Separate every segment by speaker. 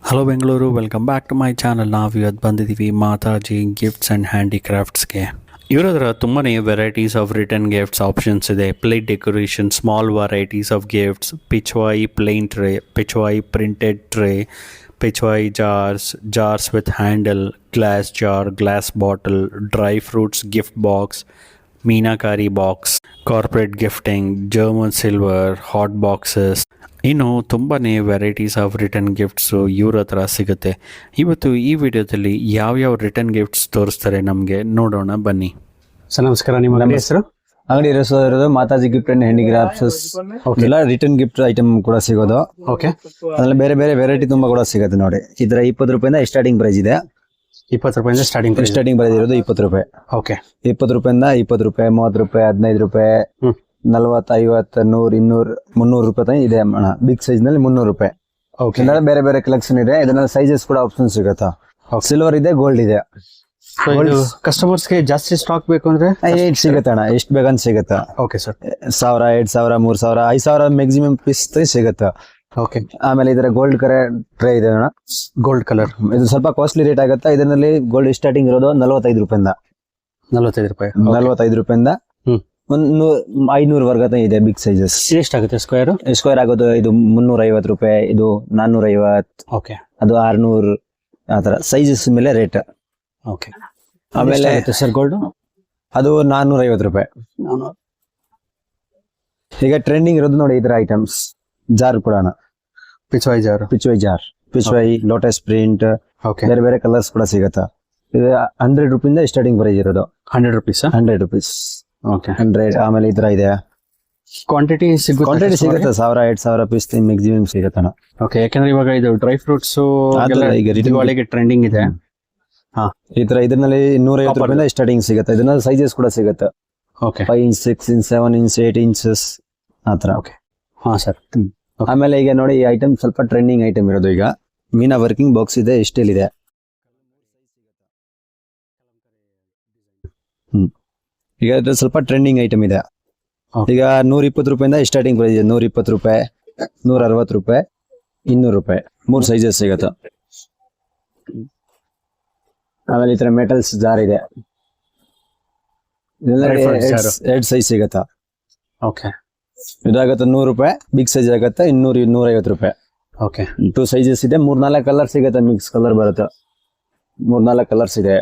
Speaker 1: Hello Bengaluru, welcome back to my channel. ನಾವು ಇವತ್ತು ಬಂದಿದ್ದೀವಿ ಮಾತಾಜಿ ಗಿಫ್ಟ್ಸ್ ಆ್ಯಂಡ್ ಹ್ಯಾಂಡಿಕ್ರಾಫ್ಟ್ಸ್ಗೆ. ಇವ್ರ ಹತ್ರ ತುಂಬಾ varieties of return gifts options ಇದೆ. Plate decoration, small varieties of gifts, Pichwai plain tray, Pichwai printed tray, Pichwai jars with handle, glass jar, glass bottle, dry fruits gift box, Meenakari box, corporate gifting, German silver, hot boxes, ಇನ್ನು ತುಂಬಾ varieties of return gifts ಇವ್ರ ಹತ್ರ ಸಿಗುತ್ತೆ. ಇವತ್ತು ಈ ವಿಡಿಯೋದಲ್ಲಿ ಯಾವ್ಯಾವ return gifts ತೋರಿಸ್ತಾರೆ ನಮಗೆ ನೋಡೋಣ ಬನ್ನಿ.
Speaker 2: ಸರ್ ನಮಸ್ಕಾರ, ನಿಮ್ಮ ಹೆಸರು?
Speaker 3: ಅಂಗಡಿ ಇರೋದು ಮಾತಾಜಿ ಗಿಫ್ಟ್ ಅಂಡ್ ಹ್ಯಾಂಡಿಕ್ರಾಫ್ಟ್ಸ್. ಎಲ್ಲ ರಿಟರ್ನ್ ಗಿಫ್ಟ್ ಐಟಮ್ ಕೂಡ ಸಿಗೋದು.
Speaker 2: ಓಕೆ,
Speaker 3: ಅದ್ರಲ್ಲಿ ಬೇರೆ ಬೇರೆ ವೆರೈಟಿ ತುಂಬಾ ಕೂಡ ಸಿಗುತ್ತೆ ನೋಡಿ. ಇದರ 20 ರೂಪಾಯಿಂದ ಸ್ಟಾರ್ಟಿಂಗ್ ಪ್ರೈಸ್ ಇದೆ.
Speaker 2: 20 ರೂಪಾಯಿಂದ ಸ್ಟಾರ್ಟಿಂಗ್
Speaker 3: ಪ್ರೈಸ್ ಇರೋದು 20 ರೂಪಾಯಿ.
Speaker 2: ಓಕೆ,
Speaker 3: 20 ರೂಪಾಯಿಂದ 20 ರೂಪಾಯಿ, 30 ರೂಪಾಯಿ, 15 ರೂಪಾಯಿ, 40, 50, 100, 200, 300 ರೂಪಾಯಿ ಇದೆ ಅಣ್ಣ. ಬಿಗ್ ಸೈಜ್ ನಲ್ಲಿ 300 ರೂಪಾಯಿ.
Speaker 2: ಓಕೆ,
Speaker 3: ಬೇರೆ ಬೇರೆ ಕಲೆಕ್ಷನ್ ಇದೆ. ಇದನ್ನ ಸೈಜಸ್ ಕೂಡ ಆಪ್ಷನ್ ಸಿಗುತ್ತಾ. ಸಿಲ್ವರ್ ಇದೆ, ಗೋಲ್ಡ್ ಇದೆ.
Speaker 2: ಕಸ್ಟಮರ್ಸ್ ಗೆ ಜಾಸ್ತಿ ಸ್ಟಾಕ್ ಬೇಕು ಅಂದ್ರೆ
Speaker 3: ಸಿಗುತ್ತೆ ಅಣ್ಣ, ಎಷ್ಟು ಬೇಕಂತ ಸಿಗುತ್ತಾ.
Speaker 2: ಓಕೆ ಸರ್,
Speaker 3: 1000, 2000, 3000, 5000 ಮ್ಯಾಕ್ಸಿಮಮ್ ಪೀಸ್ ಸಿಗುತ್ತಾ.
Speaker 2: ಓಕೆ,
Speaker 3: ಆಮೇಲೆ ಇದರ ಗೋಲ್ಡ್ ಟ್ರೇ ಇದೆ ಅಣ್ಣ.
Speaker 2: ಗೋಲ್ಡ್ ಕಲರ್
Speaker 3: ಇದು ಸ್ವಲ್ಪ ಕಾಸ್ಟ್ಲಿ ರೇಟ್ ಆಗುತ್ತೆ. ಇದರಲ್ಲಿ ಗೋಲ್ಡ್ ಸ್ಟಾರ್ಟಿಂಗ್ ಇರೋದು 45 ರೂಪಾಯಿಂದ.
Speaker 2: 45 ರೂಪಾಯಿ.
Speaker 3: 45 ರೂಪಾಯಿಂದ 500 ವರ್ಗ ಇದೆ. ಬಿಗ್ ಸೈಜಸ್
Speaker 2: ಎಷ್ಟಾಗುತ್ತೆ
Speaker 3: ಸ್ಕ್ವೇರ್ ಆಗೋದು? ಇದು 350 ರೂಪಾಯಿ, ಇದು 450,
Speaker 2: ಓಕೆ,
Speaker 3: ಅದು 600, ಆತರ ಸೈಜಸ್ ಮೇಲೆ ರೇಟ್.
Speaker 2: ಓಕೆ,
Speaker 3: ಆಮೇಲೆ
Speaker 2: ಸರ್ ಗೋಲ್ಡ್
Speaker 3: ಅದು 450 ರೂಪಾಯಿ. ಈಗ ಟ್ರೆಂಡಿಂಗ್ ಇರೋದು ನೋಡಿ ಇದರ ಐಟಮ್ಸ್. ಜಾರ್ ಕೂಡ
Speaker 2: ಪಿಚ್ವಾಯಿ
Speaker 3: ಪಿಚ್ವಾಯಿ ಲೋಟಸ್ ಪ್ರಿಂಟ್, ಬೇರೆ ಬೇರೆ ಕಲರ್ಸ್ ಕೂಡ ಸಿಗತ್ತಾ. ಇದು 100 ರೂಪಾಯಿಂದ ಸ್ಟಾರ್ಟಿಂಗ್ ಪ್ರೈಸ್ ಇರೋದು.
Speaker 2: 100 ರೂಪೀಸ್.
Speaker 3: 100 ರೂಪೀಸ್.
Speaker 2: ಓಕೆ,
Speaker 3: 100. ಆಮೇಲೆ ಈ ತರ ಇದೆ.
Speaker 2: ಕ್ವಾಂಟಿಟಿ
Speaker 3: ಸಿಗುತ್ತೆ 1000, 2000 ಪೀಸ್ ಮ್ಯಾಕ್ಸಿಮಮ್ ಸಿಗತ್ತಣ್ಣ.
Speaker 2: ಓಕೆ, ಯಾಕಂದ್ರೆ ಇವಾಗ ಇದು ಡ್ರೈ ಫ್ರೂಟ್ಸ್
Speaker 3: ಈಗ
Speaker 2: ದಿವಾಳಿಗೆ ಟ್ರೆಂಡಿಂಗ್ ಇದೆ.
Speaker 3: ಈ ತರ ಇದರಲ್ಲಿ 150 ರೂಪಾಯಿಂದ ಸ್ಟಾರ್ಟಿಂಗ್ ಸಿಗುತ್ತೆ. ಇದನ್ನ ಸೈಜಸ್ ಕೂಡ ಸಿಗುತ್ತೆ.
Speaker 2: Okay,
Speaker 3: 5 inch, 6 inch, 7 inch, 8 inches ಆತರ.
Speaker 2: ಓಕೆ, ಹಾ ಸರ್.
Speaker 3: ಆಮೇಲೆ ಈಗ ನೋಡಿ ಈ ಐಟಮ್ ಸ್ವಲ್ಪ ಟ್ರೆಂಡಿಂಗ್ ಐಟಮ್ ಇರೋದು. ಈಗ ಮೀನಾ ವರ್ಕಿಂಗ್ ಬಾಕ್ಸ್ ಇದೆ, ಸ್ಟೀಲ್ ಇದೆ. ಈಗ ಇದು ಸ್ವಲ್ಪ ಟ್ರೆಂಡಿಂಗ್ ಐಟಮ್ ಇದೆ. ಈಗ 120 ರೂಪಾಯಿಂದ ಸ್ಟಾರ್ಟಿಂಗ್ ಪ್ರೈಸ್ ಇದೆ. 120 ರೂಪಾಯಿ, 160 ರೂಪಾಯಿ, 200 ರೂಪಾಯಿ, 3 ಸೈಜಸ್ ಸಿಗುತ್ತೆ. ಆಮೇಲೆ ಈ ತರ ಮೆಟಲ್ಸ್ ಜಾರ್ ಇದೆ. ಎರಡು ಸೈಜ್ ಸಿಗತ್ತಾ.
Speaker 2: ಓಕೆ,
Speaker 3: ಇದಾಗತ್ತೆ 100 ರೂಪಾಯಿ. ಬಿಗ್ ಸೈಜ್ ಆಗತ್ತೆ 200, 250 ರೂಪಾಯಿ.
Speaker 2: ಓಕೆ,
Speaker 3: 2 ಸೈಜಸ್ ಇದೆ. 3-4 ಕಲರ್ ಸಿಗತ್ತೆ. ಮಿಕ್ಸ್ ಕಲರ್ ಬರುತ್ತೆ. 3-4 ಕಲರ್ಸ್ ಇದೆ.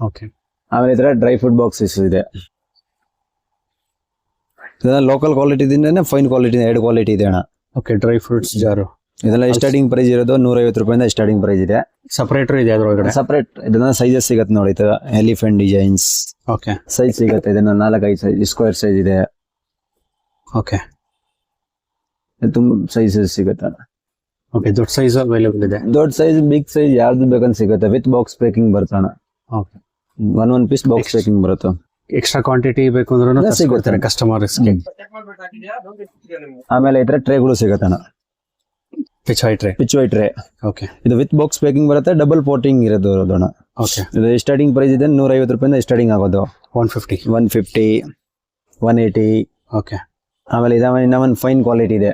Speaker 2: ಓಕೆ,
Speaker 3: ಆಮೇಲೆ ಈ ತರ ಡ್ರೈ ಫ್ರೂಟ್ ಬಾಕ್ಸಸ್ ಇದೆ. ಲೋಕಲ್ ಕ್ವಾಲಿಟಿ ಇದೆ, ಫೈನ್ ಕ್ವಾಲಿಟಿ, 2 ಕ್ವಾಲಿಟಿ ಇದೆ ಅಣ್ಣ.
Speaker 2: ಓಕೆ, ಡ್ರೈ ಫ್ರೂಟ್ಸ್ ಜಾರು.
Speaker 3: ಇದೆಲ್ಲ ಸ್ಟಾರ್ಟಿಂಗ್ ಪ್ರೈಸ್ ಇರೋದು 150 ರೂಪಾಯಿಂದ ಸ್ಟಾರ್ಟಿಂಗ್ ಪ್ರೈಸ್ ಇದೆ.
Speaker 2: ಸಪರೇಟರ್ ಇದೆ ಅದ್ರೊಳಗಡೆ.
Speaker 3: ಸಪರೇಟ್ ಇದನ್ನ ಸೈಜಸ್ ಸಿಗತ್ತೆ ನೋಡಿ. ಎಲಿಫೆಂಟ್ ಡಿಸೈನ್ಸ್
Speaker 2: ಓಕೆ,
Speaker 3: ಸೈಜ್ ಸಿಗತ್ತೆ. ಇದನ್ನ 4-5 ಸೈಜ್, ಸ್ಕ್ವೇರ್ ಸೈಜ್ ಇದೆ.
Speaker 2: ಓಕೆ,
Speaker 3: ತುಂಬಾ ಸೈಜಸ್ ಸಿಗತ್ತೆ.
Speaker 2: ಓಕೆ, ದೊಡ್ಡ ಸೈಜ್ ಅವೈಲೇಬಲ್ ಇದೆ.
Speaker 3: ದೊಡ್ಡ ಸೈಜ್, ಬಿಗ್ ಸೈಜ್ ಯಾವ್ದು ಬೇಕಂತ ಸಿಗುತ್ತೆ. ವಿತ್ ಬಾಕ್ಸ್ ಪ್ಯಾಕಿಂಗ್ ಬರ್ತಾನ.
Speaker 2: ಓಕೆ,
Speaker 3: ಒಂದ್ ಪೀಸ್ ಬಾಕ್ಸ್ ಪ್ಯಾಕಿಂಗ್ ಬರುತ್ತೆ.
Speaker 2: ಎಕ್ಸ್ಟ್ರಾ ಕ್ವಾಂಟಿಟಿ ಬೇಕು ಅಂದ್ರೂ ಸಿಗುತ್ತೆ ಕಸ್ಟಮರ್ಸ್.
Speaker 3: ಆಮೇಲೆ ಈ ತರ ಟ್ರೇಗಳು ಸಿಗತ್ತಣ್ಣ.
Speaker 2: ಪಿಚ್ವಾಯಿ
Speaker 3: ಟ್ರೇ.
Speaker 2: ಓಕೆ,
Speaker 3: ಇದು ವಿತ್ ಬಾಕ್ಸ್ ಪ್ಯಾಕಿಂಗ್ ಬರುತ್ತೆ. ಡಬಲ್ ಪೋರ್ಟಿಂಗ್ ಇರೋದು ಅಣ್ಣ.
Speaker 2: ಓಕೆ,
Speaker 3: ಇದು ಸ್ಟಾರ್ಟಿಂಗ್ ಪ್ರೈಸ್ ಇದೆ 150 ರೂಪಾಯಿಂದ ಸ್ಟಾರ್ಟಿಂಗ್ ಆಗೋದು.
Speaker 2: 150,
Speaker 3: 180.
Speaker 2: ಓಕೆ,
Speaker 3: ಆಮೇಲೆ ಇನ್ನ ಒಂದು ಫೈನ್ ಕ್ವಾಲಿಟಿ ಇದೆ.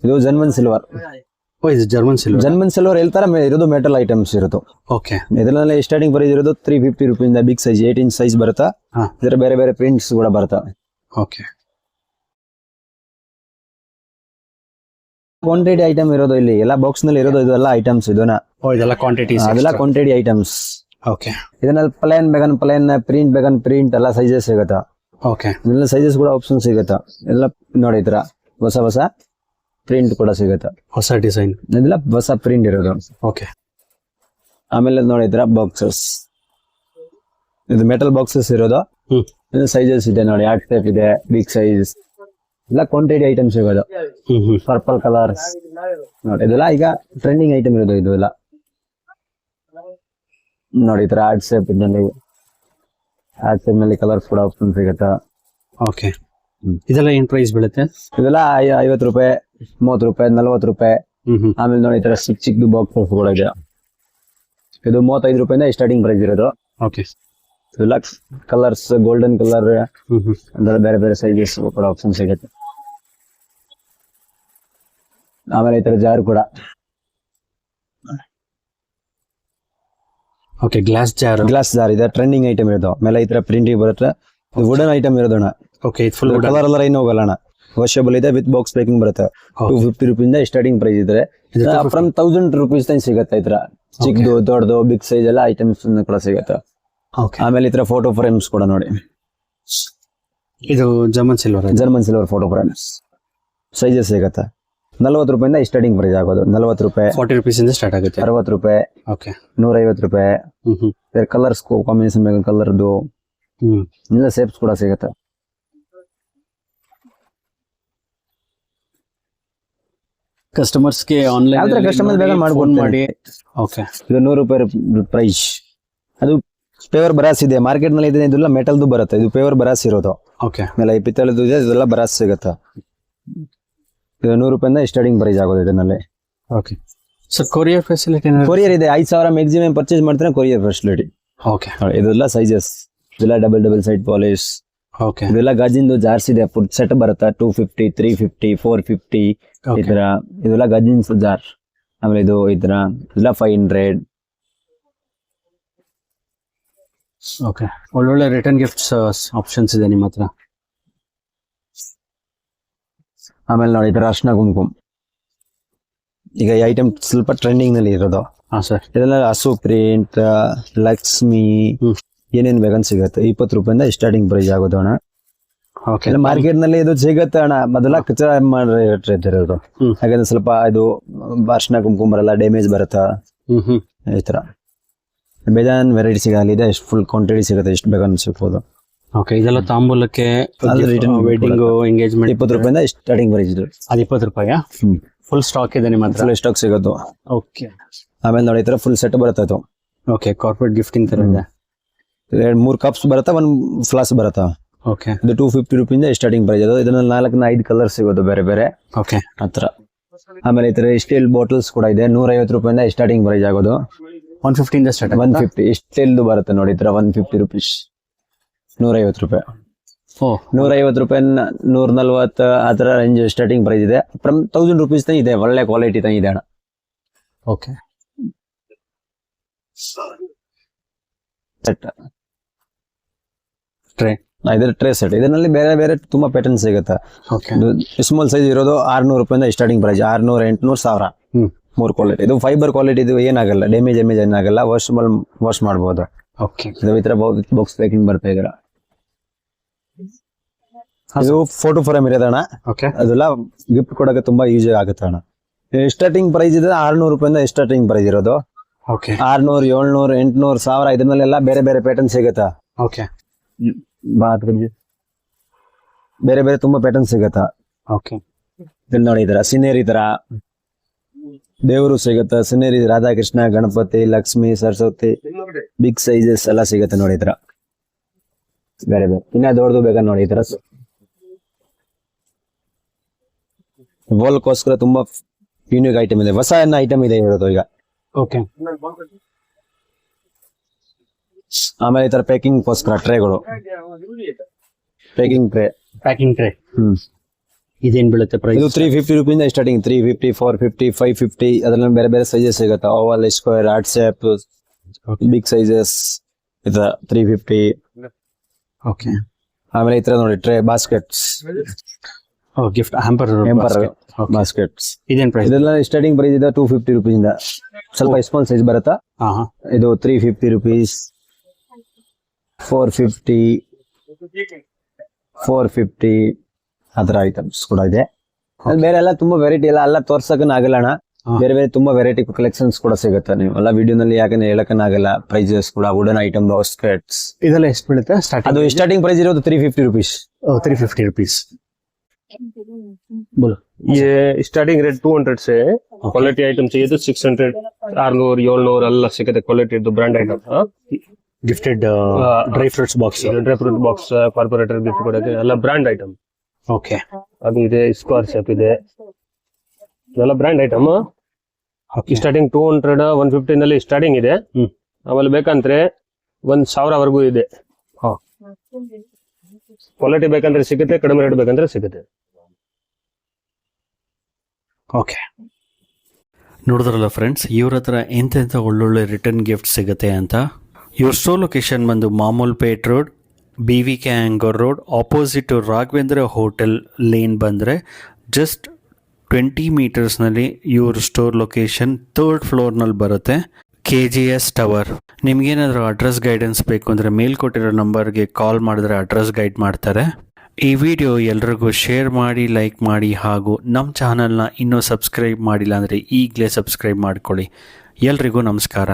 Speaker 3: ಇದು ಜರ್ಮನ್ ಸಿಲ್ವರ್.
Speaker 2: ಇದು ಜರ್ಮನ್ ಸಿಲ್ವರ್ ಹೇಳ್ತಾರೆ. ಇರೋದು ಮೆಟಲ್ ಐಟಮ್ಸ್ ಇರೋದು. ಓಕೆ,
Speaker 3: ಇದರಲ್ಲಿ ಸ್ಟಾರ್ಟಿಂಗ್ ಪ್ರೈಸ್ ಇರೋದು 350 ರೂಪಾಯಿಂದ. ಬಿಗ್ ಸೈಜ್ 8 ಇಂಚ್ ಸೈಜ್ ಬರುತ್ತಾ. ಇದರ ಬೇರೆ ಬೇರೆ ಪ್ರಿಂಟ್ಸ್ ಕೂಡ ಬರುತ್ತಾ.
Speaker 2: ಓಕೆ,
Speaker 3: ಕ್ವಾಂಟಿಟಿ ಐಟಮ್ ಇರೋದು ಇಲ್ಲಿ. ಎಲ್ಲ ಬಾಕ್ಸ್ ನಲ್ಲಿ ಇರೋದು ಇದೆಲ್ಲ ಐಟಮ್ಸ್. ಇದನ್ನ
Speaker 2: ಇದೆಲ್ಲ ಕ್ವಾಂಟಿಟಿ,
Speaker 3: ಅದೆಲ್ಲ ಕ್ವಾಂಟಿಟಿ ಐಟಮ್ಸ್.
Speaker 2: ಓಕೆ,
Speaker 3: ಇದನ್ನಲ್ಲಿ ಪ್ಲೇನ್ ಪ್ರಿಂಟ್ ಎಲ್ಲ ಸೈಜಸ್ ಸಿಗುತ್ತಾ.
Speaker 2: ಓಕೆ,
Speaker 3: ಇದೆಲ್ಲ ಸೈಜಸ್ ಕೂಡ ಆಪ್ಷನ್ ಸಿಗುತ್ತಾ. ಎಲ್ಲ ನೋಡಿ ಈ ತರ ಹೊಸ ಪ್ರಿಂಟ್ ಕೂಡ ಸಿಗುತ್ತಾ.
Speaker 2: ಹೊಸ ಡಿಸೈನ್,
Speaker 3: ಇದೆಲ್ಲ ಹೊಸ ಪ್ರಿಂಟ್ ಇರೋದು.
Speaker 2: ಓಕೆ,
Speaker 3: ಆಮೇಲೆ ನೋಡಿ ಈ ತರ ಬಾಕ್ಸಸ್. ಇದು ಮೆಟಲ್ ಬಾಕ್ಸಸ್ ಇರೋದು. ಸೈಜಸ್ ಇದೆ ನೋಡಿ. ಆರ್ಟ್ ಟೈಪ್ ಇದೆ, ಬಿಗ್ ಸೈಜ್, ಎಲ್ಲ ಕ್ವಾಂಟಿಟಿ ಐಟಮ್ಸ್ ಸಿಗೋದು. ಪರ್ಪಲ್ ಕಲರ್ ನೋಡಿ. ಇದೆಲ್ಲ ಈಗ ಟ್ರೆಂಡಿಂಗ್ ಐಟಮ್ ಇರೋದು. ಇದು ಎಲ್ಲ ನೋಡಿ ಈ ತರ ಆರ್ಟ್ ಶೇಪ್ ನಲ್ಲಿ ಕಲರ್ಸ್ ಕೂಡ ಆಪ್ಷನ್ ಸಿಗುತ್ತಾ.
Speaker 2: ಓಕೆ, ಇದೆಲ್ಲ ಏನ್ ಪ್ರೈಸ್ ಬೀಳುತ್ತೆ?
Speaker 3: ಇದೆಲ್ಲ 50 ರೂಪಾಯಿ, 30 ರೂಪಾಯಿ, 40 ರೂಪಾಯಿ. ಆಮೇಲೆ ನೋಡಿ ಈ ತರ ಚಿಕ್ಕದು ಬಾಕ್ಸ್ ಕೂಡ ಇದೆ. ಇದು 35 ರೂಪಾಯಿಂದ ಸ್ಟಾರ್ಟಿಂಗ್ ಪ್ರೈಸ್ ಇರೋದು.
Speaker 2: ಓಕೆ,
Speaker 3: ಇದೆಲ್ಲ ಕಲರ್ಸ್, ಗೋಲ್ಡನ್ ಕಲರ್, ಅಂದ್ರೆ ಬೇರೆ ಬೇರೆ ಸೈಜಸ್ ಕೂಡ ಆಪ್ಷನ್ ಸಿಗುತ್ತೆ. ಆಮೇಲೆ ಈ ತರ ಜಾರ್ ಕೂಡ
Speaker 1: okay, glass jar.
Speaker 3: Glass jar ಇದೆ, ಟ್ರೆಂಡಿಂಗ್ ಐಟಮ್ ಇರೋದು. ಆಮೇಲೆ ಈ ತರ ಪ್ರಿಂಟಿಂಗ್ ಬರುತ್ತೆ. ಇದು ವುಡನ್ ಐಟಮ್ ಇರೋದಣ್ಣ.
Speaker 1: ಓಕೆ, ಇದು ಫುಲ್
Speaker 3: ಕಲರ್ ಎಲ್ಲ ಏನು ಹೋಗಲ್ಲ. ವಾಷಬಲ್ ಇದೆ, ವಿತ್ ಬಾಕ್ಸ್ ಪ್ಯಾಕಿಂಗ್ ಬರುತ್ತೆ. 250 ರೂಪೀಸ್ ಸ್ಟಾರ್ಟಿಂಗ್ ಪ್ರೈಸ್ ಇದ್ರೆ ಫ್ರಮ್ 1000 ರೂಪೀಸ್ ತನಕ ಸಿಗುತ್ತೆ. ಈ ತರ ಚಿಕ್ಕದು ದೊಡ್ಡದು ಬಿಗ್ ಸೈಜ್ ಎಲ್ಲ ಐಟಮ್ಸ್ ಕೂಡ ಸಿಗುತ್ತೆ.
Speaker 1: ಓಕೆ,
Speaker 3: ಆಮೇಲೆ ಈ ತರ ಫೋಟೋ ಫ್ರೇಮ್ಸ್ ಕೂಡ ನೋಡಿ.
Speaker 1: ಇದು German silver
Speaker 3: photo frames sizes ಸಿಗುತ್ತೆ. 40 ರೂಪಾಯಿಂದ ಸ್ಟಾರ್ಟಿಂಗ್ ಪ್ರೈಸ್ ಆಗೋದು. 40 ರೂಪಾಯಿ,
Speaker 1: 40 ರೂಪೀಸಿಂದ ಸ್ಟಾರ್ಟ್ ಆಗುತ್ತೆ.
Speaker 3: 60 ರೂಪಾಯಿ,
Speaker 1: ಓಕೆ,
Speaker 3: 150 ರೂಪಾಯಿ. ಕಲರ್ಸ್ ಕಾಂಬಿನೇಷನ್ ಬೇಕು, ಕಲರ್ದು ಎಲ್ಲ ಶೇಪ್ಸ್ ಕೂಡ ಸಿಗುತ್ತೆ.
Speaker 1: ಕಸ್ಟಮರ್ಸ್ಗೆ ಆನ್ಲೈನ್
Speaker 3: ಯಾವ ತರ ಕಸ್ಟಮರ್ ಬೇಕಾದ್ರೆ ಮಾಡ್ಬೋದು
Speaker 1: ಮಾಡಿ. ಓಕೆ,
Speaker 3: ಇದು 100 ರೂಪಾಯಿ ಪ್ರೈಸ್. ಅದು ಪೇವರ್ ಬರಾಸ್ ಇದೆ. ಮಾರ್ಕೆಟ್ ನಲ್ಲಿ ಇದೆ, ಇದೆಲ್ಲ ಮೆಟಲ್ದು ಬರುತ್ತೆ. ಇದು ಪೇವರ್ ಬರಾಸ್ ಇರೋದು.
Speaker 1: ಓಕೆ,
Speaker 3: ಆಮೇಲೆ ಈ ಪಿತ್ತಳದು ಇದೆ, ಇದೆಲ್ಲ ಬರಾಸ್ ಸಿಗುತ್ತೆ. ಇದು 100 ರೂಪಾಯಿಂದ ಸ್ಟಾರ್ಟಿಂಗ್ ಪ್ರೈಸ್ ಆಗೋದು ಇದರಲ್ಲಿ.
Speaker 1: Okay. So courier facility?
Speaker 3: Courier ಇದೆ. 5000 ಮ್ಯಾಕ್ಸಿಮಮ್ ಪರ್ಚೇಸ್ ಮಾಡ್ತಾರೆ, ಕೊರಿಯರ್ ಫೆಸಿಲಿಟಿ.
Speaker 1: ಓಕೆ,
Speaker 3: ಇದೆಲ್ಲ ಸೈಜಸ್, ಇದೆಲ್ಲ ಡಬಲ್ ಸೈಡ್ ಪಾಲಿಶ್.
Speaker 1: ಓಕೆ,
Speaker 3: ಇದೆಲ್ಲ ಗಾಜಿಂದು ಜಾರ್ಸ್ ಇದೆ. ಫುಡ್ ಸೆಟ್ ಬರುತ್ತೆ. 250, 350, 450 ಈ ತರ. ಇದೆಲ್ಲ ಗಾಜಿನ್ ಜಾರ್. ಆಮೇಲೆ ಇದು ಈ ತರ ಇದೆಲ್ಲ 500.
Speaker 1: ಓಕೆ, ಒಳ್ಳೊಳ್ಳೆ ರಿಟರ್ನ್ ಗಿಫ್ಟ್ಸ್ ಆಪ್ಷನ್ಸ್ ಇದೆ ನಿಮ್ಮ ಹತ್ರ.
Speaker 3: ಆಮೇಲೆ ನೋಡಿ ಈ ತರ ಅರ್ಶನ ಕುಂಕುಮ. ಈಗ ಈ ಐಟಮ್ ಸ್ವಲ್ಪ ಟ್ರೆಂಡಿಂಗ್ ನಲ್ಲಿ ಇರೋದು.
Speaker 1: ಹಾ ಸರ್.
Speaker 3: ಇದೆಲ್ಲ ಹಸು ಪ್ರಿಂಟ್, ಲಕ್ಷ್ಮಿ, ಏನೇನ್ ಬೇಕಂತ ಸಿಗುತ್ತೆ. 20 ರೂಪಾಯಿಂದ ಸ್ಟಾರ್ಟಿಂಗ್ ಪ್ರೈಸ್ ಆಗೋದು ಅಣ್ಣ.
Speaker 1: ಓಕೆ,
Speaker 3: ಮಾರ್ಕೆಟ್ ನಲ್ಲಿ ಇದು ಸಿಗುತ್ತೆ ಅಣ್ಣ. ಮೊದಲ ಕಚ್ಚಾ ಮಾಡಿರೋದು. ಹಾಗಾದ್ರೆ ಸ್ವಲ್ಪ ಇದು ಅರ್ಶನ ಕುಂಕುಮ ಬರಲ್ಲ, ಡ್ಯಾಮೇಜ್ ಬರುತ್ತಾ ಈ ತರ. ಬೇಜಾನ್ ವೆರೈಟಿ ಸಿಗಲಿದೆ. ಎಷ್ಟು ಫುಲ್ ಕ್ವಾಂಟಿಟಿ ಸಿಗುತ್ತೆ, ಎಷ್ಟು ಬೇಕಂತ ಸಿಗ್ಬೋದು.
Speaker 1: ಓಕೆ, ಇದೆಲ್ಲ ತಾಂಬೂಲಕ್ಕೆ, ವೆಡ್ಡಿಂಗ್, ಎಂಗೇಜ್ಮೆಂಟ್.
Speaker 3: 20 ರೂಪಾಯಿಂದ ಸ್ಟಾರ್ಟಿಂಗ್ ಪ್ರೈಸ್ ಇದು.
Speaker 1: ಅದು 20 ರೂಪಾಯಿ. ಫುಲ್ ಸ್ಟಾಕ್ ಇದೆ ನಿಮ್ಮ ಹತ್ರ?
Speaker 3: ಫುಲ್ ಸ್ಟಾಕ್ ಸಿಗೋದು.
Speaker 1: ಓಕೆ.
Speaker 3: ಆಮೇಲೆ ನೋಡಿ ಈ ತರ ಫುಲ್ ಸೆಟ್ ಬರುತ್ತೆ ಅದು.
Speaker 1: ಓಕೆ, ಕಾರ್ಪೊರೇಟ್ ಗಿಫ್ಟಿಂಗ್ ತರ ಇದೆ.
Speaker 3: 3 ಕಪ್ಸ್ ಬರುತ್ತೆ, 1 ಫ್ಲಾಸ್ ಬರುತ್ತೆ.
Speaker 1: ಓಕೆ,
Speaker 3: ಇದು 250 ರೂಪಾಯಿಂದ ಸ್ಟಾರ್ಟಿಂಗ್ ಪ್ರೈಸ್ ಅದು. ಇದರಲ್ಲಿ 4-5 ಕಲರ್ ಸಿಗೋದು ಬೇರೆ ಬೇರೆ.
Speaker 1: ಓಕೆ,
Speaker 3: ಹತ್ರ. ಆಮೇಲೆ ಈ ತರ ಸ್ಟೀಲ್ ಬಾಟಲ್ಸ್ ಕೂಡ ಇದೆ. 150 ರೂಪಾಯಿಂದ ಸ್ಟಾರ್ಟಿಂಗ್ ಪ್ರೈಸ್ ಆಗೋದು.
Speaker 1: 150 ಇಂದ ಸ್ಟಾರ್ಟ್.
Speaker 3: 150 ಸ್ಟೀಲ್ದು ಬರುತ್ತೆ ನೋಡಿ ಈ ತರ. 150 ರೂಪೀಸ್, 150 ರೂಪಾಯಿ. 150 ರೂಪಾಯಿ, 140 ಆ ತರ ರೇಂಜ್ ಸ್ಟಾರ್ಟಿಂಗ್ ಪ್ರೈಸ್ ಇದೆ. ಫ್ರಮ್ 1000 ರೂಪೀಸ್ ತನಕ ಇದೆ. ಒಳ್ಳೆ ಕ್ವಾಲಿಟಿ ತನಕ ಇದೆ ಅಣ್ಣ.
Speaker 1: Okay,
Speaker 3: set
Speaker 1: tray.
Speaker 3: ಇದರ ಟ್ರೇ ಸೆಟ್. ಇದರಲ್ಲಿ ಬೇರೆ ಬೇರೆ ತುಂಬಾ ಪ್ಯಾಟರ್ನ್ ಸಿಗುತ್ತೆ.
Speaker 1: ಓಕೆ,
Speaker 3: ಸ್ಮಾಲ್ ಸೈಜ್ ಇರೋದು 600 ರೂಪಾಯಿಂದ ಸ್ಟಾರ್ಟಿಂಗ್ ಪ್ರೈಸ್. 600, 800, 1000. 3 ಕ್ವಾಲಿಟಿ. ಇದು ಫೈಬರ್ ಕ್ವಾಲಿಟಿ. ಇದು ಏನಾಗಲ್ಲ, ಡ್ಯಾಮೇಜ್ ಏನಾಗಲ್ಲ. ವಾಶ್ ಮಾಡಬಹುದು.
Speaker 1: ಓಕೆ,
Speaker 3: ಇದು ಈ ತರ ಬಾಕ್ಸ್ ಪ್ಯಾಕಿಂಗ್ ಬರ್ತಾ ಇದ್ರ. ಇದು ಫೋಟೋ ಫ್ರೇಮ್ ಇರೋದಣ್ಣ.
Speaker 1: ಓಕೆ,
Speaker 3: ಅದೆಲ್ಲ ಗಿಫ್ಟ್ ಕೊಡಕ್ಕೆ ತುಂಬಾ ಯೂಸ್ ಆಗುತ್ತೆ ಅಣ್ಣ. ಸ್ಟಾರ್ಟಿಂಗ್ ಪ್ರೈಸ್ ಇದೆ 600 ರೂಪಾಯಿಂದ ಸ್ಟಾರ್ಟಿಂಗ್ ಪ್ರೈಸ್ ಇರೋದು.
Speaker 1: ಓಕೆ,
Speaker 3: 600, 700, 800, 1000 ಇದರಲ್ಲೆಲ್ಲ ಬೇರೆ ಬೇರೆ ಪ್ಯಾಟರ್ನ್ ಸಿಗುತ್ತಾ.
Speaker 1: ಓಕೆ,
Speaker 3: ಬೇರೆ ಬೇರೆ ತುಂಬಾ ಪ್ಯಾಟರ್ನ್ ಸಿಗುತ್ತಾ.
Speaker 1: ಓಕೆ,
Speaker 3: ಇದನ್ನ ನೋಡಿ ಈ ತರ ಸಿನೇರಿ ತರ ದೇವರು ಸಿಗುತ್ತಾ. Scenery Radhakrishna, Ganapati, Lakshmi, Saraswati, big sizes ಎಲ್ಲ ಸಿಗುತ್ತೆ ನೋಡಿ ಈ ತರ. ಬೇರೆ ಬೇರೆ ಇನ್ನ ದೊಡ್ಡದು ಬೇಕಾ ನೋಡಿ ಈ ತರ. ವಾಲ್ಗೋಸ್ಕರ ತುಂಬಾ ಯೂನಿಕ್ ಐಟಮ್ ಇದೆ. ಹೊಸ ಐಟಮ್ ಇದೆ ಇರೋದು ಈಗ.
Speaker 1: ಓಕೆ,
Speaker 3: ಆಮೇಲೆ ಈ ತರ ಪ್ಯಾಕಿಂಗ್ ಗೋಸ್ಕರ ಟ್ರೇಗಳು. Packing tray.
Speaker 1: ಇದೇನ್ ಬೀಳುತ್ತೆ ಪ್ರೈಸ್?
Speaker 3: ಇದು 350 ರೂಪಾಯಿಂದ ಸ್ಟಾರ್ಟಿಂಗ್. 350, 450, 550 ಅದರಲ್ಲಿ ಬೇರೆ ಬೇರೆ ಸೈಜಸ್ ಸಿಗುತ್ತೆ. Oval, square, heart shape, big sizes ಈ ತರ 350.
Speaker 1: ಓಕೆ,
Speaker 3: ಆಮೇಲೆ ಈ ತರ ನೋಡಿ tray baskets.
Speaker 1: Gift hamper
Speaker 3: baskets.
Speaker 1: ಇದೇನ್ ಪ್ರೈಸ್?
Speaker 3: ಇದೆಲ್ಲ ಸ್ಟಾರ್ಟಿಂಗ್ ಪ್ರೈಸ್ ಇದೆ 250 ರೂಪಾಯಿಂದ. ಸ್ವಲ್ಪ ಸ್ಮಾಲ್ ಸೈಜ್ ಬರುತ್ತಾ. ಇದು 350 ರೂಪೀಸ್, 450 ಅದರ ಐಟಮ್ಸ್ ಕೂಡ ಇದೆ. ಬೇರೆ ಎಲ್ಲ ತುಂಬಾ ವೆರೈಟಿ ಎಲ್ಲ ತೋರ್ಸಕನ ಆಗಲ್ಲ ಅಣ್ಣ. ಬೇರೆ ಬೇರೆ ತುಂಬಾ ವೆರೈಟಿ ಕಲೆಕ್ಷನ್ಸ್ ಕೂಡ ಸಿಗುತ್ತೆ. ನೀವು ಎಲ್ಲ ವಿಡಿಯೋನಲ್ಲಿ ಯಾಕಂದ್ರೆ ಹೇಳಕನ ಆಗಲ್ಲ. ಪ್ರೈಸಸ್ ಕೂಡ ವುಡನ್ ಐಟಮ್, ಬಾಸ್ಕೆಟ್ಸ್
Speaker 1: ಇದೆಲ್ಲ ಎಷ್ಟು ಬೀಳುತ್ತೆ ಸ್ಟಾರ್ಟಿಂಗ್?
Speaker 3: ಅದು ಸ್ಟಾರ್ಟಿಂಗ್ ಪ್ರೈಸ್ ಇರೋದು 350 ರೂಪೀಸ್.
Speaker 1: 350 रुपीस. बोलो
Speaker 4: ये स्टार्टिंग रेट 200 से क्वालिटी आइटम चाहिए तो 600, 600, 700 ಎಲ್ಲ ಸಿಗುತ್ತೆ. ಕ್ವಾಲಿಟಿ ಇದು brand item.
Speaker 1: Gifted dry fruits box,
Speaker 4: dry fruit box, corporator gift ಕೊಡೋಕೆ ಎಲ್ಲ ಬ್ರಾಂಡ್ ಐಟಮ್.
Speaker 1: ಓಕೆ,
Speaker 4: ಅದು ಇದೆ. ಸ್ಕ್ವೇರ್ ಶೇಪ್ ಇದೆ. ಇದೆಲ್ಲ ಬ್ರಾಂಡ್ ಐಟಮ್. ಸ್ಟಾರ್ಟಿಂಗ್ 200, 150 ನಲ್ಲಿ ಸ್ಟಾರ್ಟಿಂಗ್ ಇದೆ. ಆಮೇಲೆ ಬೇಕಂದ್ರೆ 1000 ವರೆಗೂ ಇದೆ. ಕ್ವಾಲಿಟಿ ಬೇಕಂದ್ರೆ ಸಿಗುತ್ತೆ, ಕಡಿಮೆ ರೇಟ್ ಬೇಕಂದ್ರೆ ಸಿಗುತ್ತೆ.
Speaker 1: ಓಕೆ. ನೋಡಿದ್ರಲ್ಲ ಫ್ರೆಂಡ್ಸ್, ಇವ್ರ ಹತ್ರ ಎಂತೆಂಥ ಒಳ್ಳೊಳ್ಳೆ ರಿಟರ್ನ್ ಗಿಫ್ಟ್ ಸಿಗುತ್ತೆ ಅಂತ. ಇವ್ರ ಸ್ಟೋರ್ ಲೊಕೇಶನ್ ಬಂದು Mamulpet road, BVK Iyengar road, opposite to Raghavendra hotel lane ಬಂದರೆ ಜಸ್ಟ್ 20 ಮೀಟರ್ಸ್ನಲ್ಲಿ ಇವ್ರ ಸ್ಟೋರ್ ಲೊಕೇಶನ್ 3rd ಫ್ಲೋರ್ನಲ್ಲಿ ಬರುತ್ತೆ. KGS tower. ನಿಮ್ಗೇನಾದರೂ ಅಡ್ರೆಸ್ ಗೈಡೆನ್ಸ್ ಬೇಕು ಅಂದರೆ ಮೇಲ್ಕೊಟ್ಟಿರೋ ನಂಬರ್ಗೆ ಕಾಲ್ ಮಾಡಿದ್ರೆ ಅಡ್ರೆಸ್ ಗೈಡ್ ಮಾಡ್ತಾರೆ. ಈ ವಿಡಿಯೋ ಎಲ್ರಿಗೂ ಶೇರ್ ಮಾಡಿ, ಲೈಕ್ ಮಾಡಿ, ಹಾಗೂ ನಮ್ಮ ಚಾನಲ್ನ ಇನ್ನೂ ಸಬ್ಸ್ಕ್ರೈಬ್ ಮಾಡಿಲ್ಲ ಅಂದರೆ ಈಗಲೇ ಸಬ್ಸ್ಕ್ರೈಬ್ ಮಾಡ್ಕೊಳ್ಳಿ. ಎಲ್ರಿಗೂ ನಮಸ್ಕಾರ.